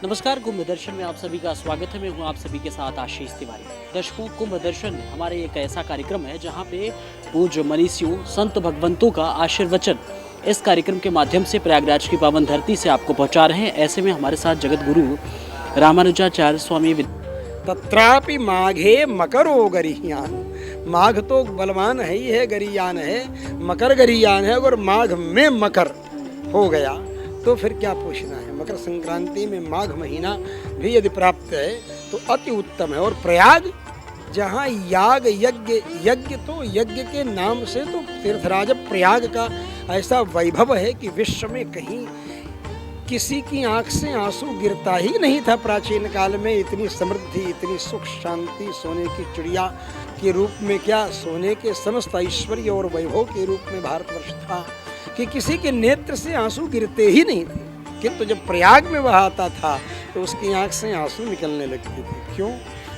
नमस्कार। कुंभ दर्शन में आप सभी का स्वागत है। मैं हूं आप सभी के साथ आशीष तिवारी। दर्शकों, कुंभ दर्शन हमारे एक ऐसा कार्यक्रम है जहां पे पूज्य मनीषियों संत भगवंतों का आशीर्वचन इस कार्यक्रम के माध्यम से प्रयागराज की पावन धरती से आपको पहुंचा रहे हैं। ऐसे में हमारे साथ जगत गुरु रामानुजाचार्य स्वामी तत्रापि माघे मकरो गरियान। माघ तो बलवान है ही है, गरियान है, मकर गरियान है। अगर माघ में मकर हो गया तो फिर क्या पूछना है। मकर संक्रांति में माघ महीना भी यदि प्राप्त है तो अति उत्तम है। और प्रयाग जहाँ याग यज्ञ तो यज्ञ के नाम से तो तीर्थराज प्रयाग का ऐसा वैभव है कि विश्व में कहीं किसी की आंख से आंसू गिरता ही नहीं था। प्राचीन काल में इतनी समृद्धि, इतनी सुख शांति, सोने की चिड़िया के रूप में, क्या सोने के समस्त ऐश्वर्य और वैभव के रूप में भारतवर्ष था कि किसी के नेत्र से आंसू गिरते ही नहीं थे। किंतु जब प्रयाग में वह आता था तो उसकी आंख से आंसू निकलने लगते थे। क्यों?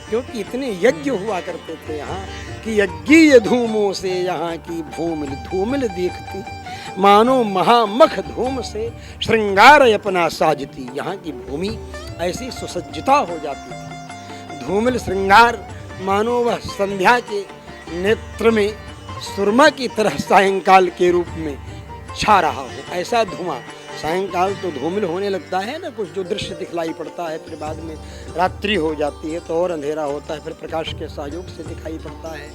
क्योंकि इतने यज्ञ हुआ करते थे यहाँ कि यज्ञीय धूमों से यहाँ की धूमिल धूमिल देखती, मानो महामख धूम से श्रृंगार अपना साजती। यहाँ की भूमि ऐसी सुसज्जिता हो जाती थी। धूमिल श्रृंगार मानो वह संध्या के नेत्र में सुरमा की तरह सायंकाल के रूप में छा रहा हो, ऐसा धुआं। सायंकाल तो धूमिल होने लगता है ना, कुछ जो दृश्य दिखलाई पड़ता है, फिर बाद में रात्रि हो जाती है तो और अंधेरा होता है, फिर प्रकाश के सहयोग से दिखाई पड़ता है।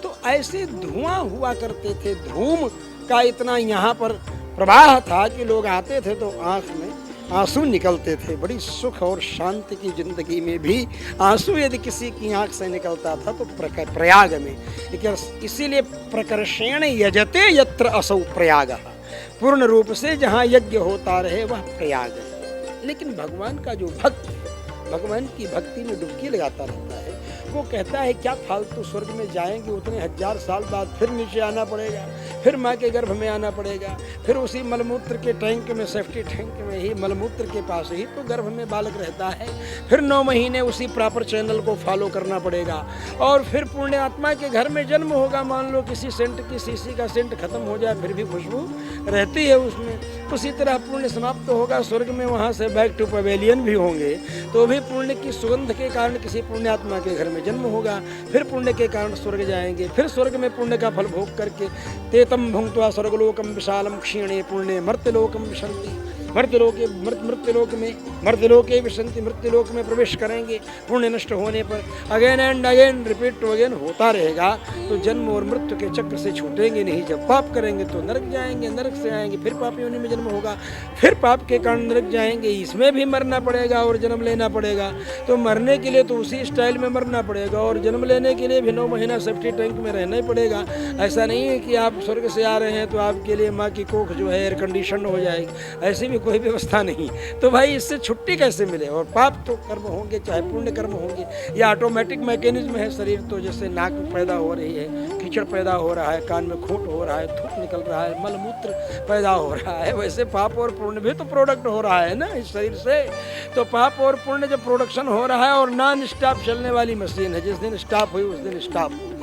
तो ऐसे धुआं हुआ करते थे। धूम का इतना यहाँ पर प्रवाह था कि लोग आते थे तो आँख में आंसू निकलते थे। बड़ी सुख और शांति की जिंदगी में भी आंसू यदि किसी की आंख से निकलता था तो प्रयाग में। इसीलिए प्रकर्षेण यजते यत्र असौ प्रयाग, पूर्ण रूप से जहाँ यज्ञ होता रहे वह प्रयाग है। लेकिन भगवान का जो भक्त है, भगवान की भक्ति में डुबकी लगाता रहता है, वो कहता है क्या फालतू स्वर्ग में जाएंगे, उतने 1000 साल बाद फिर नीचे आना पड़ेगा, फिर माँ के गर्भ में आना पड़ेगा, फिर उसी मलमूत्र के टैंक में, सेफ्टी टैंक में ही, मलमूत्र के पास ही तो गर्भ में बालक रहता है, फिर 9 महीने उसी प्रॉपर चैनल को फॉलो करना पड़ेगा, और फिर पुण्य आत्मा के घर में जन्म होगा। मान लो किसी सेंट की शीशी का सेंट खत्म हो जाए फिर भी खुशबू रहती है उसमें, उसी तरह पुण्य समाप्त होगा स्वर्ग में, वहाँ से बैक टू पवेलियन भी होंगे तो भी पुण्य की सुगंध के कारण किसी पुण्यात्मा के घर में जन्म होगा, फिर पुण्य के कारण स्वर्ग जाएंगे, फिर स्वर्ग में पुण्य का फल भोग करके तेतम भुंक्त्वा स्वर्गलोकम विशालम क्षीणे पुण्य मर्त्यलोकम विशन्ति, मर्त्यलोके विशन्ति, मृत्युलोक में प्रवेश करेंगे। पुण्य नष्ट होने पर again and again repeat to again होता रहेगा, तो जन्म और मृत्यु के चक्र से छूटेंगे नहीं। जब पाप करेंगे तो नरक जाएंगे, नरक से आएंगे फिर पाप योनि में जन्म होगा, फिर पाप के कारण नरक जाएंगे, इसमें भी मरना पड़ेगा और जन्म लेना पड़ेगा। तो मरने के लिए तो उसी स्टाइल में मरना पड़ेगा और जन्म लेने के लिए भी 9 महीना सेफ्टी टैंक में रहना ही पड़ेगा। ऐसा नहीं है कि आप स्वर्ग से आ रहे हैं तो आपके लिए माँ की कोख जो है एयर कंडीशन हो जाएगी, ऐसी भी कोई व्यवस्था नहीं। तो भाई इससे छुट्टी कैसे मिले? और पाप तो कर्म होंगे, चाहे पुण्य कर्म होंगे, ये ऑटोमेटिक मैकेनिज्म है। शरीर तो जैसे नाक पैदा हो रही है, कीचड़ पैदा हो रहा है, कान में खोट हो रहा है, थूक निकल रहा है, मलमूत्र पैदा हो रहा है, वैसे पाप और पुण्य भी तो प्रोडक्ट हो रहा है ना इस शरीर से। तो पाप और पुण्य जब प्रोडक्शन हो रहा है और नॉन स्टॉप चलने वाली मशीन है, जिस दिन स्टॉप हुई उस दिन स्टॉप हुई,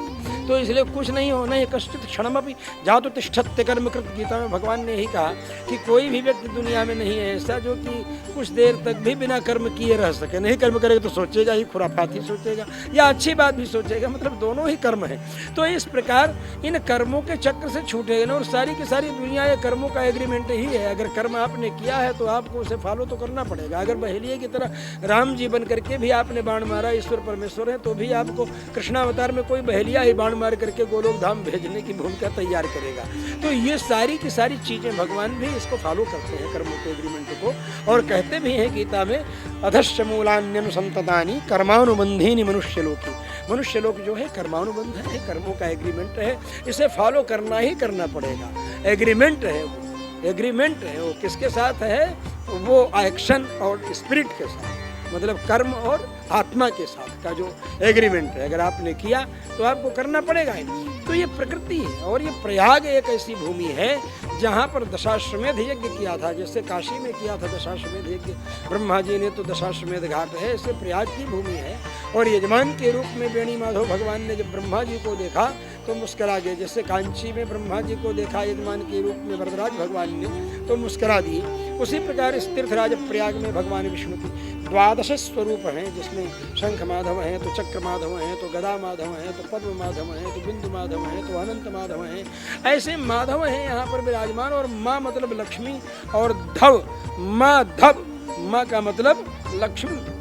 तो इसलिए कुछ नहीं होना है। कश्चित क्षणमपि जातु तिष्ठत्य कर्मकृत, गीता में भगवान ने यही कहा कि कोई भी व्यक्ति दुनिया में नहीं है ऐसा जो कि कुछ देर तक भी बिना कर्म किए रह सके। नहीं कर्म करेगा तो सोचेगा ही, खुराफात ही सोचेगा या अच्छी बात भी सोचेगा, मतलब दोनों ही कर्म है। तो इस प्रकार इन कर्मों के चक्र से छूटेगा ना, और सारी की सारी दुनिया ये कर्मों का एग्रीमेंट ही है। अगर कर्म आपने किया है तो आपको उसे फॉलो तो करना पड़ेगा। अगर बहेलिए की तरह राम जी बन करके भी आपने बाण मारा, ईश्वर परमेश्वर है, तो भी आपको कृष्णावतार में कोई बहेलिया ही बाण मार करके गोलोक धाम भेजने की भूमिका तैयार करेगा। तो ये सारी की सारी चीजें भगवान भी इसको फॉलो करते हैं, कर्मों के एग्रीमेंट को, और कहते भी हैं गीता में अधश्च मूलान्यनुसंततानि कर्मानुबंधीनि मनुष्यलोकी। मनुष्यलोक जो है कर्मानुबंध है, कर्मों का एग्रीमेंट है, इसे फॉलो करना ही करना पड़ेगा। एग्रीमेंट है वो, एग्रीमेंट है वो किसके साथ है? वो एक्शन और स्पिरिट के साथ, मतलब कर्म और आत्मा के साथ का जो एग्रीमेंट है, अगर आपने किया तो आपको करना पड़ेगा ही। तो ये प्रकृति है। और ये प्रयाग एक ऐसी भूमि है जहाँ पर दशाश्वमेध यज्ञ किया था, जैसे काशी में किया था दशाश्वमेध यज्ञ, ब्रह्मा जी ने तो दशाश्वमेध घाट है, ऐसे प्रयाग की भूमि है। और यजमान के रूप में बेणी माधव भगवान ने जब ब्रह्मा जी को देखा तो मुस्करा गए। जैसे कांची में ब्रह्मा जी को देखा यजमान के रूप में वरदराज भगवान ने, तो मुस्करा दिए। उसी प्रकार इस तीर्थराज प्रयाग में भगवान विष्णु की 12 स्वरूप हैं, जिसमें शंख माधव हैं, तो चक्र माधव हैं, तो गदा माधव हैं, तो पद्म माधव हैं, तो बिंदु माधव हैं, तो अनंत माधव हैं। ऐसे माधव हैं यहाँ पर विराजमान। और माँ मतलब लक्ष्मी, और धव माँ धव, माँ का मतलब लक्ष्मी।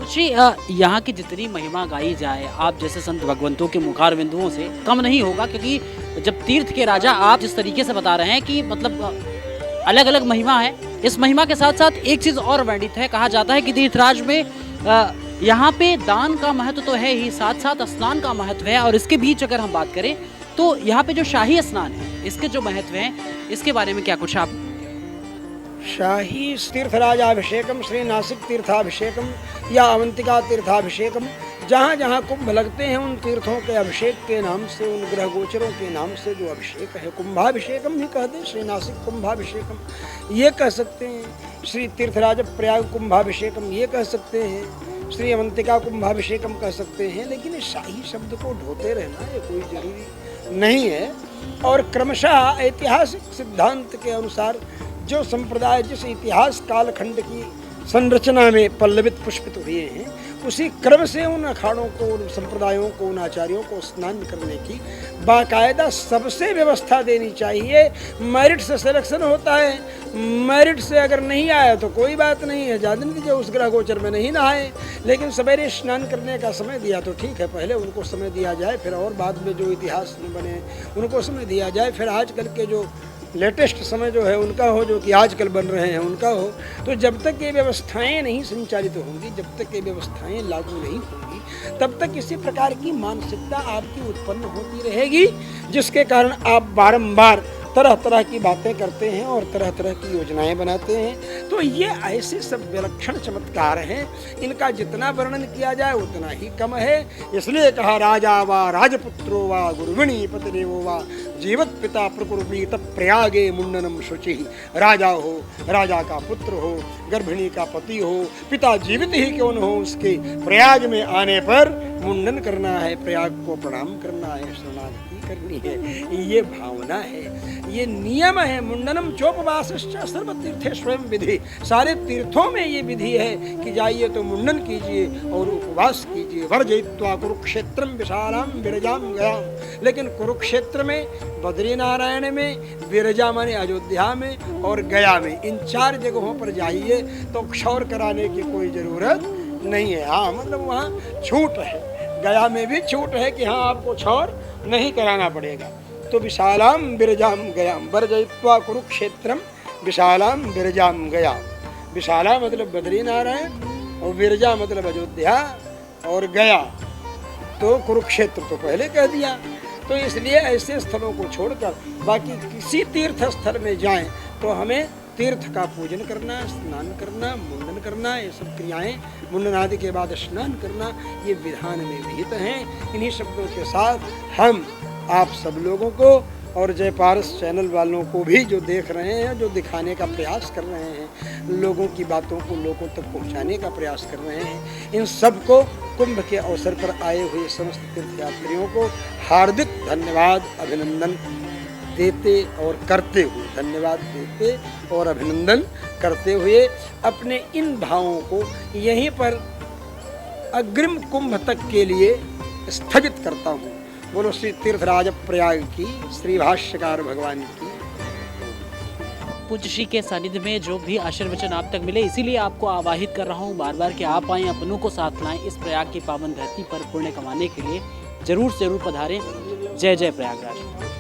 जी यहाँ की जितनी महिमा गाई जाए आप जैसे संत भगवंतों के मुखार बिंदुओं से कम नहीं होगा, क्योंकि जब तीर्थ के राजा आप जिस तरीके से बता रहे हैं कि मतलब अलग अलग महिमा है, इस महिमा के साथ साथ एक चीज़ और वर्णित है। कहा जाता है कि तीर्थराज में यहाँ पे दान का महत्व तो है ही, साथ साथ स्नान का महत्व है। और इसके बीच अगर हम बात करें तो यहाँ पे जो शाही स्नान है, इसके जो महत्व हैं, इसके बारे में क्या कुछ आप? शाही तीर्थराजाभिषेकम, श्री नासिक तीर्थाभिषेकम या अवंतिका तीर्थाभिषेकम, जहाँ जहाँ कुंभ लगते हैं उन तीर्थों के अभिषेक के नाम से, उन ग्रह गोचरों के नाम से जो अभिषेक है, कुंभाभिषेकम भी कहते हैं। श्री नासिक कुंभाभिषेकम ये कह सकते हैं, श्री तीर्थराज प्रयाग कुंभाभिषेकम ये कह सकते हैं, श्री अवंतिका कुंभाभिषेकम कह सकते हैं। लेकिन इस शाही शब्द को ढोते रहना ये कोई जरूरी नहीं है। और क्रमशः ऐतिहासिक सिद्धांत के अनुसार जो संप्रदाय जिस इतिहास कालखंड की संरचना में पल्लवित पुष्पित हुए हैं, उसी क्रम से उन अखाड़ों को, उन संप्रदायों को, उन आचार्यों को स्नान करने की बाकायदा सबसे व्यवस्था देनी चाहिए। मेरिट से सिलेक्शन होता है, मेरिट से अगर नहीं आया तो कोई बात नहीं है, जाने दीजिए, उस ग्रह गोचर में नहीं नहाए। लेकिन सवेरे स्नान करने का समय दिया तो ठीक है, पहले उनको समय दिया जाए, फिर और बाद में जो इतिहास में बने उनको समय दिया जाए। फिर आजकल के जो लेटेस्ट समय जो है उनका हो, जो कि आजकल बन रहे हैं उनका हो। तो जब तक ये व्यवस्थाएं नहीं संचालित होंगी, जब तक ये व्यवस्थाएं लागू नहीं होंगी, तब तक इसी प्रकार की मानसिकता आपकी उत्पन्न होती रहेगी, जिसके कारण आप बारंबार तरह तरह की बातें करते हैं और तरह तरह की योजनाएं बनाते हैं। तो ये ऐसे सब विलक्षण चमत्कार हैं, इनका जितना वर्णन किया जाए उतना ही कम है। इसलिए कहा राजा वा राजपुत्रो वा गुरुविणी पतिदेवो वा जीवत पिता प्रकुर्वीत प्रयागे मुंडनम शुचि। राजा हो, राजा का पुत्र हो, गर्भिणी का पति हो, पिता जीवित ही क्यों न हो, उसके प्रयाग में आने पर मुंडन करना है, प्रयाग को प्रणाम करना है, शरणागति करनी है। ये भावना है, ये नियम है। मुंडनम चोपवासश्च सर्व तीर्थे स्वयं विधि। सारे तीर्थों में ये विधि है कि जाइए तो मुंडन कीजिए और उपवास कीजिए। वर्जयित्वा कुरुक्षेत्रम विशालाम विरजाम गयाम। लेकिन कुरुक्षेत्र में, बद्रीनारायण में, विरजा माने अयोध्या में और गया में, इन 4 जगहों पर जाइए तो क्षौर कराने की कोई जरूरत नहीं है। हाँ मतलब वहाँ छूट है, गया में भी छूट है कि हाँ आपको क्षौर नहीं कराना पड़ेगा। तो विशालाम विरजाम गयाम, वर्जयित्वा कुरुक्षेत्रम विशालाम विरजाम गया। विशाला मतलब बद्रीनारायण और विरजा मतलब अयोध्या और गया तो कुरुक्षेत्र तो पहले कह दिया। तो इसलिए ऐसे स्थलों को छोड़कर बाकी किसी तीर्थ स्थल में जाएं तो हमें तीर्थ का पूजन करना, स्नान करना, मुंडन करना, ये सब क्रियाएं, मुंडन आदि के बाद स्नान करना, ये विधान में विहित हैं। इन्हीं शब्दों के साथ हम आप सब लोगों को और जय पारस चैनल वालों को भी जो देख रहे हैं, जो दिखाने का प्रयास कर रहे हैं, लोगों की बातों को लोगों तक पहुंचाने का प्रयास कर रहे हैं, इन सबको कुंभ के अवसर पर आए हुए समस्त तीर्थयात्रियों को हार्दिक धन्यवाद, अभिनंदन देते और करते हुए, धन्यवाद देते और अभिनंदन करते हुए अपने इन भावों को यहीं पर अग्रिम कुंभ तक के लिए स्थगित करता हूँ। बोलो श्री तीर्थराज प्रयाग की, श्री भाष्यकार भगवान की। पूज्य श्री के सानिध्य में जो भी आशीर्वचन आप तक मिले, इसीलिए आपको आवाहित कर रहा हूँ बार बार कि आप आएँ, अपनों को साथ लाएं, इस प्रयाग की पावन धरती पर पुण्य कमाने के लिए जरूर से जरूर पधारें। जय जय प्रयागराज।